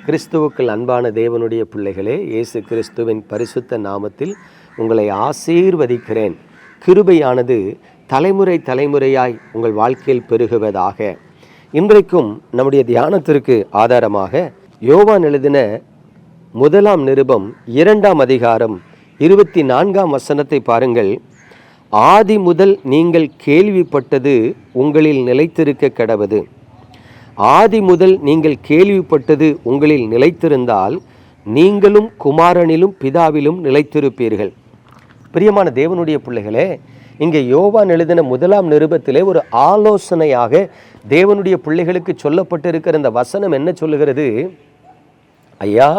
கிறிஸ்துவுக்குள் அன்பான தேவனுடைய பிள்ளைகளே, இயேசு கிறிஸ்துவின் பரிசுத்த நாமத்தில் உங்களை ஆசீர்வதிக்கிறேன். கிருபையானது தலைமுறை தலைமுறையாய் உங்கள் வாழ்க்கையில் பெருகுவதாக. இன்றைக்கும் நம்முடைய தியானத்திற்கு ஆதாரமாக யோவான் எழுதின 1 நிருபம் 2 அதிகாரம் 24 வசனத்தை பாருங்கள். ஆதி முதல் நீங்கள் கேள்விப்பட்டது உங்களில் நிலைத்திருக்க கடவது. ஆதி முதல் நீங்கள் கேள்விப்பட்டது உங்களில் நிலைத்திருந்தால் நீங்களும் குமாரனிலும் பிதாவிலும் நிலைத்திருப்பீர்கள். பிரியமான தேவனுடைய பிள்ளைகளே, இங்கே யோவான் எழுதின 1 நிருபத்திலே ஒரு ஆலோசனையாக தேவனுடைய பிள்ளைகளுக்கு சொல்லப்பட்டிருக்கிற இந்த வசனம் என்ன சொல்லுகிறது? ஐயா,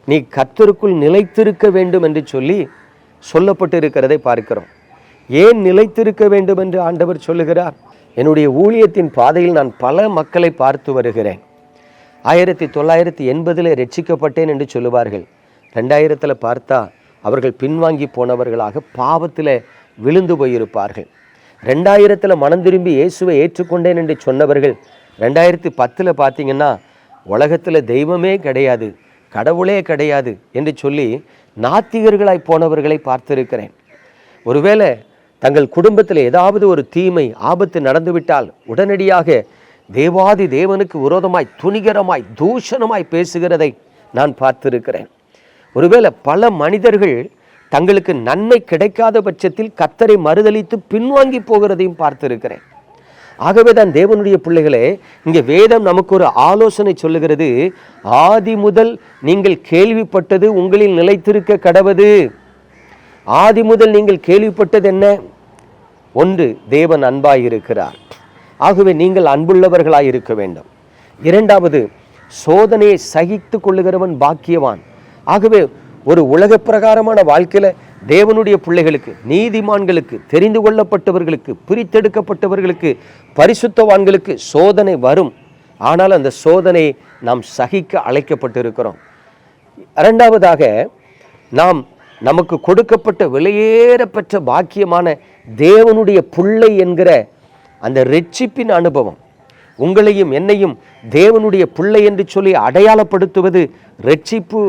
நீ கர்த்தருக்குள் நிலைத்திருக்க வேண்டும் என்று சொல்லி சொல்லப்பட்டிருக்கிறதை பார்க்கிறோம். ஏன் நிலைத்திருக்க வேண்டும் என்று ஆண்டவர் சொல்லுகிறார்? என்னுடைய ஊழியத்தின் பாதையில் நான் பல மக்களை பார்த்து வருகிறேன். 1980 ரட்சிக்கப்பட்டேன் என்று சொல்லுவார்கள். 2000 பார்த்தா அவர்கள் பின்வாங்கி போனவர்களாக பாவத்தில் விழுந்து போயிருப்பார்கள். 2000 மனம் திரும்பி இயேசுவை ஏற்றுக்கொண்டேன் என்று சொன்னவர்கள் 2010 பார்த்தீங்கன்னா உலகத்தில் தெய்வமே கிடையாது, கடவுளே கிடையாது என்று சொல்லி நாத்திகர்களாய் போனவர்களை பார்த்திருக்கிறேன். ஒருவேளை தங்கள் குடும்பத்தில் ஏதாவது ஒரு தீமை ஆபத்து நடந்துவிட்டால் உடனடியாக தேவாதி தேவனுக்கு விரோதமாய் துணிகரமாய் தூஷணமாய் பேசுகிறதை நான் பார்த்திருக்கிறேன். ஒருவேளை பல மனிதர்கள் தங்களுக்கு நன்மை கிடைக்காத பட்சத்தில் கர்த்தரை மறுதலித்து பின்வாங்கி போகிறதையும் பார்த்திருக்கிறேன். ஆகவே தான் தேவனுடைய பிள்ளைகளே, இங்கே வேதம் நமக்கு ஒரு ஆலோசனை சொல்லுகிறது. ஆதி முதல் நீங்கள் கேள்விப்பட்டது உங்களில் நிலைத்திருக்க கடவது. ஆதி முதல் நீங்கள் கேள்விப்பட்டது என்ன? ஒன்று, தேவன் அன்பாயிருக்கிறார். ஆகவே நீங்கள் அன்புள்ளவர்களாய் இருக்க வேண்டும். இரண்டாவது, சோதனையை சகித்து கொள்ளுகிறவன் பாக்கியவான். ஆகவே ஒரு உலக பிரகாரமான வாழ்க்கையில தேவனுடைய பிள்ளைகளுக்கு, நீதிமான்களுக்கு, தெரிந்து கொள்ளப்பட்டவர்களுக்கு, பிரித்தெடுக்கப்பட்டவர்களுக்கு, பரிசுத்தவான்களுக்கு சோதனை வரும். ஆனால் அந்த சோதனையை நாம் சகிக்க அழைக்கப்பட்டிருக்கிறோம். இரண்டாவதாக, நமக்கு கொடுக்கப்பட்ட விலையேற பெற்ற பாக்கியமான தேவனுடைய பிள்ளை என்கிற அந்த ரட்சிப்பின் அனுபவம். உங்களையும் என்னையும் தேவனுடைய பிள்ளை என்று சொல்லி அடையாளப்படுத்துவது ரட்சிப்பு.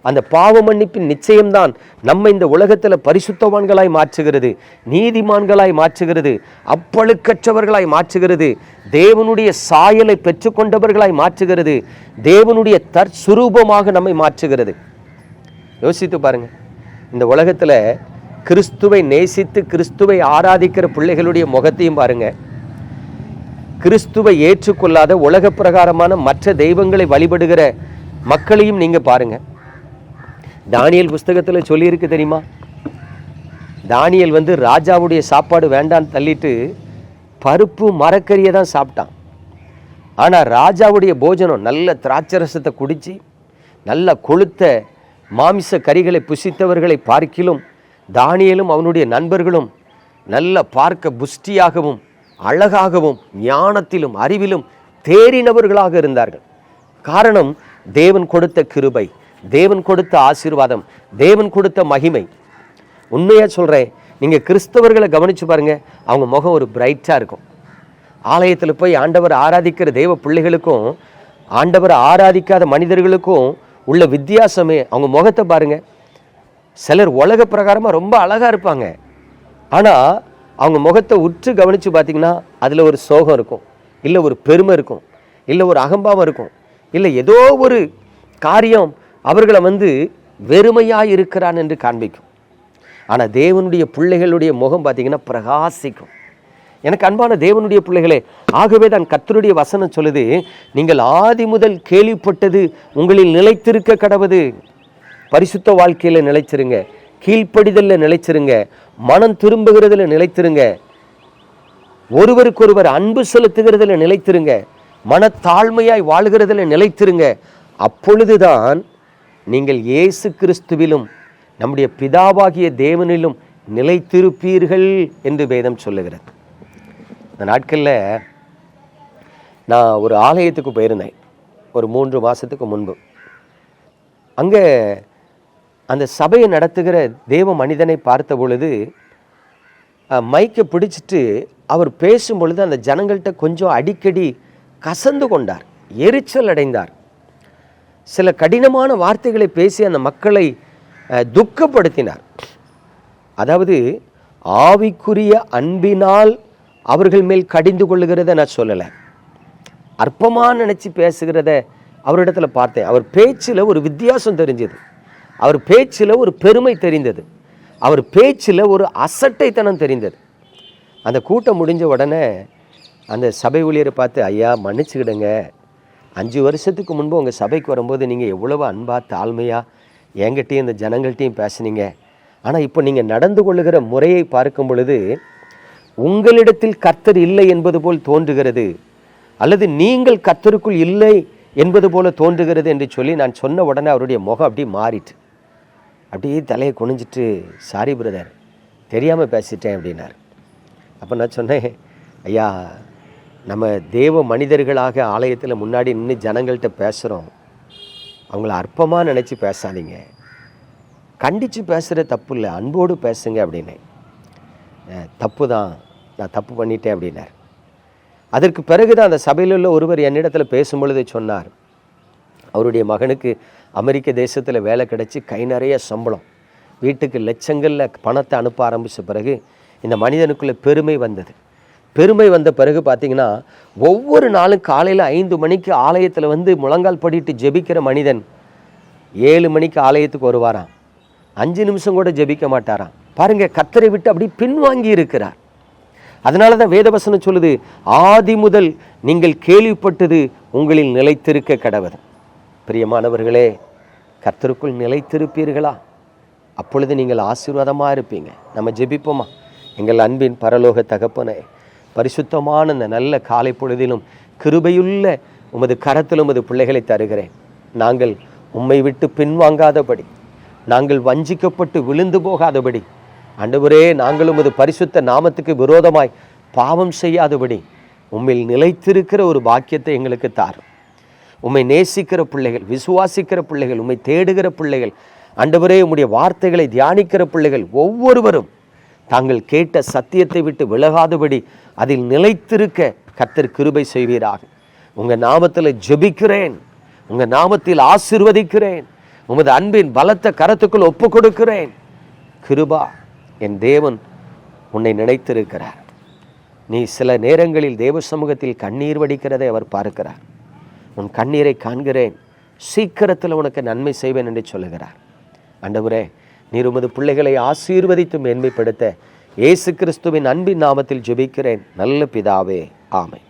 அந்த பாவ மன்னிப்பின் நிச்சயம்தான் நம்ம இந்த உலகத்தில் பரிசுத்தவான்களாய் மாற்றுகிறது, நீதிமான்களாய் மாற்றுகிறது, அப்பழுக்கற்றவர்களாய் மாற்றுகிறது, தேவனுடைய சாயலை பெற்றுக்கொண்டவர்களாய் மாற்றுகிறது, தேவனுடைய தற்சுரூபமாக நம்மை மாற்றுகிறது. யோசித்து பாருங்க, இந்த உலகத்தில் கிறிஸ்துவை நேசித்து கிறிஸ்துவை ஆராதிக்கிற பிள்ளைகளுடைய முகத்தையும் பாருங்க. கிறிஸ்துவை ஏற்றுக்கொள்ளாத உலக பிரகாரமான மற்ற தெய்வங்களை வழிபடுகிற மக்களையும் நீங்க பாருங்க. தானியேல் புஸ்தகத்தில் சொல்லியிருக்கு தெரியுமா? தானியேல் ராஜாவுடைய சாப்பாடு வேண்டான்னு தள்ளிட்டு பருப்பு மரக்கறியை தான் சாப்பிட்டான். ஆனால் ராஜாவுடைய போஜனம் நல்ல திராட்சரசத்தை குடித்து நல்ல கொழுத்த மாமிச கறிகளை புசித்தவர்களை பார்க்கிலும் தானியேலும் அவனுடைய நண்பர்களும் நல்ல பார்க்க புஷ்டியாகவும் அழகாகவும் ஞானத்திலும் அறிவிலும் தேறினவர்களாக இருந்தார்கள். காரணம், தேவன் கொடுத்த கிருபை, தேவன் கொடுத்த ஆசீர்வாதம், தேவன் கொடுத்த மகிமை. உண்மையாக சொல்கிறேன், நீங்கள் கிறிஸ்தவர்களை கவனித்து பாருங்க, அவங்க முகம் ஒரு பிரைட்டாக இருக்கும். ஆலயத்தில் போய் ஆண்டவர் ஆராதிக்கிற தேவ பிள்ளைகளுக்கும் ஆண்டவரை ஆராதிக்காத மனிதர்களுக்கும் உள்ள வித்தியாசமே அவங்க முகத்தை பாருங்க. சிலர் உலக பிரகாரமாக ரொம்ப அழகாக இருப்பாங்க, ஆனால் அவங்க முகத்தை உற்று கவனித்து பார்த்தீங்கன்னா அதில் ஒரு சோகம் இருக்கும், இல்லை ஒரு பெருமை இருக்கும், இல்லை ஒரு அகம்பாவம் இருக்கும், இல்லை ஏதோ ஒரு காரியம் அவர்களை வெறுமையாக இருக்கிறான் என்று காண்பிக்கும். ஆனால் தேவனுடைய பிள்ளைகளுடைய முகம் பார்த்தீங்கன்னா பிரகாசிக்கும். எனக்கு அன்பான தேவனுடைய பிள்ளைகளே, ஆகவே தான் கர்த்தருடைய வசனம் சொல்லுது, நீங்கள் ஆதி முதல் கேள்விப்பட்டது உங்களில் நிலைத்திருக்க கடவது. பரிசுத்த வாழ்க்கையில் நிலைச்சிருங்க, கீழ்ப்படிதலில் நிலைச்சிருங்க, மனம் திரும்புகிறதுல நிலைத்திருங்க, ஒருவருக்கொருவர் அன்பு செலுத்துகிறதுல நிலைத்திருங்க, மனத்தாழ்மையாய் வாழ்கிறதுல நிலைத்திருங்க. அப்பொழுதுதான் நீங்கள் இயேசு கிறிஸ்துவிலும் நம்முடைய பிதாவாகிய தேவனிலும் நிலைத்திருப்பீர்கள் என்று வேதம் சொல்லுகிறது. இந்த நாட்களில் நான் ஒரு ஆலயத்துக்கு போயிருந்தேன், ஒரு 3 மாதத்துக்கு முன்பு. அங்கே அந்த சபையை நடத்துகிற தேவ மனிதனை பார்த்த பொழுது மைக்கை பிடிச்சிட்டு அவர் பேசும் பொழுது அந்த ஜனங்கள்கிட்ட கொஞ்சம் அடிக்கடி கசந்து கொண்டார், எரிச்சல் அடைந்தார். சில கடினமான வார்த்தைகளை பேசி அந்த மக்களை துக்கப்படுத்தினார். அதாவது ஆவிக்குரிய அன்பினால் அவர்கள் மேல் கடிந்து கொள்ளுகிறத நான் சொல்லலை, அற்பமாக நினச்சி பேசுகிறத அவரிடத்துல பார்த்தேன். அவர் பேச்சில் ஒரு வித்தியாசம் தெரிஞ்சது, அவர் பேச்சில் ஒரு பெருமை தெரிந்தது, அவர் பேச்சில் ஒரு அசட்டைத்தனம் தெரிந்தது. அந்த கூட்டம் முடிஞ்ச உடனே அந்த சபை ஊழியரை பார்த்து, ஐயா மன்னிச்சுக்கிடுங்க, 5 வருஷத்துக்கு முன்பு உங்கள் சபைக்கு வரும்போது நீங்கள் எவ்வளவு அன்பாக தாழ்மையாக என்கிட்டையும் இந்த ஜனங்கள்கிட்டையும் பேசுனீங்க. ஆனால் இப்போ நீங்கள் நடந்து கொள்ளுகிற முறையை பார்க்கும் பொழுது உங்களிடத்தில் கர்த்தர் இல்லை என்பது போல் தோன்றுகிறது, அல்லது நீங்கள் கர்த்தருக்குள் இல்லை என்பது போல தோன்றுகிறது என்று சொல்லி நான் சொன்ன உடனே அவருடைய முகம் அப்படி மாறிட்டு அப்படியே தலையை குனிஞ்சிட்டு, சாரி பிரதர் தெரியாமல் பேசிட்டேன் அப்படின்னார். அப்போ நான் சொன்னேன், ஐயா நம்ம தேவ மனிதர்களாக ஆலயத்தில் முன்னாடி நின்று ஜனங்கள்கிட்ட பேசுகிறோம், அவங்கள அற்பமாக நினச்சி பேசாதீங்க, கண்டித்து பேசுகிற தப்பு இல்லை, அன்போடு பேசுங்க அப்படின்னு. தப்பு தான், நான் தப்பு பண்ணிட்டேன் அப்படின்னார். அதற்கு பிறகு தான் அந்த சபையில் உள்ள ஒருவர் என்னிடத்தில் பேசும்பொழுது சொன்னார், அவருடைய மகனுக்கு அமெரிக்க தேசத்தில் வேலை கிடச்சி கை நிறைய சம்பளம், வீட்டுக்கு லட்சங்களில் பணத்தை அனுப்ப ஆரம்பித்த பிறகு இந்த மனிதனுக்குள்ளே பெருமை வந்தது. பெருமை வந்த பிறகு பார்த்திங்கன்னா, ஒவ்வொரு நாளும் காலையில் 5 மணிக்கு ஆலயத்தில் வந்து முழங்கால் படிட்டு ஜெபிக்கிற மனிதன் 7 மணிக்கு ஆலயத்துக்கு வருவாராம், 5 நிமிஷம் கூட ஜெபிக்க மாட்டாராம். பாருங்கள், கர்த்தரை விட்டு அப்படி பின்வாங்கி இருக்கிறார். அதனால தான் வேதவசனம் சொல்லுது, ஆதி முதல் நீங்கள் கேள்விப்பட்டது உங்களில் நிலைத்திருக்க கடவது. பிரியமானவர்களே, கர்த்தருக்குள் நிலைத்திருப்பீர்களா? அப்பொழுது நீங்கள் ஆசீர்வாதமாக இருப்பீங்க. நம்ம ஜெபிப்போமா? எங்கள் அன்பின் பரலோக தகப்பனே, பரிசுத்தமான இந்த நல்ல காலை பொழுதிலும் கிருபையுள்ள உமது கரத்தில் உமது பிள்ளைகளை தருகிறேன். நாங்கள் உம்மை விட்டு பின்வாங்காதபடி, நாங்கள் வஞ்சிக்கப்பட்டு விழுந்து போகாதபடி, ஆண்டவரே நாங்கள் உமது பரிசுத்த நாமத்துக்கு விரோதமாய் பாவம் செய்யாதபடி உம்மில் நிலைத்திருக்கிற ஒரு பாக்கியத்தை எங்களுக்கு தாரும். உம்மை நேசிக்கிற பிள்ளைகள், விசுவாசிக்கிற பிள்ளைகள், உம்மை தேடுகிற பிள்ளைகள், ஆண்டவரே உம்முடைய வார்த்தைகளை தியானிக்கிற பிள்ளைகள் ஒவ்வொருவரும் தாங்கள் கேட்ட சத்தியத்தை விட்டு விலகாதபடி அதில் நிலைத்திருக்க கர்த்தர் கிருபை செய்வீராக. உங்கள் நாமத்தில் ஜெபிக்கிறேன், உங்கள் நாமத்தில் ஆசீர்வதிக்கிறேன், உமது அன்பின் பலத்த கரத்துக்குள் ஒப்பு கொடுக்கிறேன். கிருபா, என் தேவன் உன்னை நினைத்திருக்கிறார். நீ சில நேரங்களில் தேவ சமூகத்தில் கண்ணீர் வடிக்கிறதை அவர் பார்க்கிறார். உன் கண்ணீரை காண்கிறேன், சீக்கிரத்தில் உனக்கு நன்மை செய்வேன் என்று சொல்லுகிறார். ஆண்டவரே, நீர் உமது பிள்ளைகளை ஆசீர்வதித்து மேன்மைப்படுத்த இயேசு கிறிஸ்துவின் அன்பின் நாமத்தில் ஜெபிக்கிறேன் நல்ல பிதாவே, ஆமென்.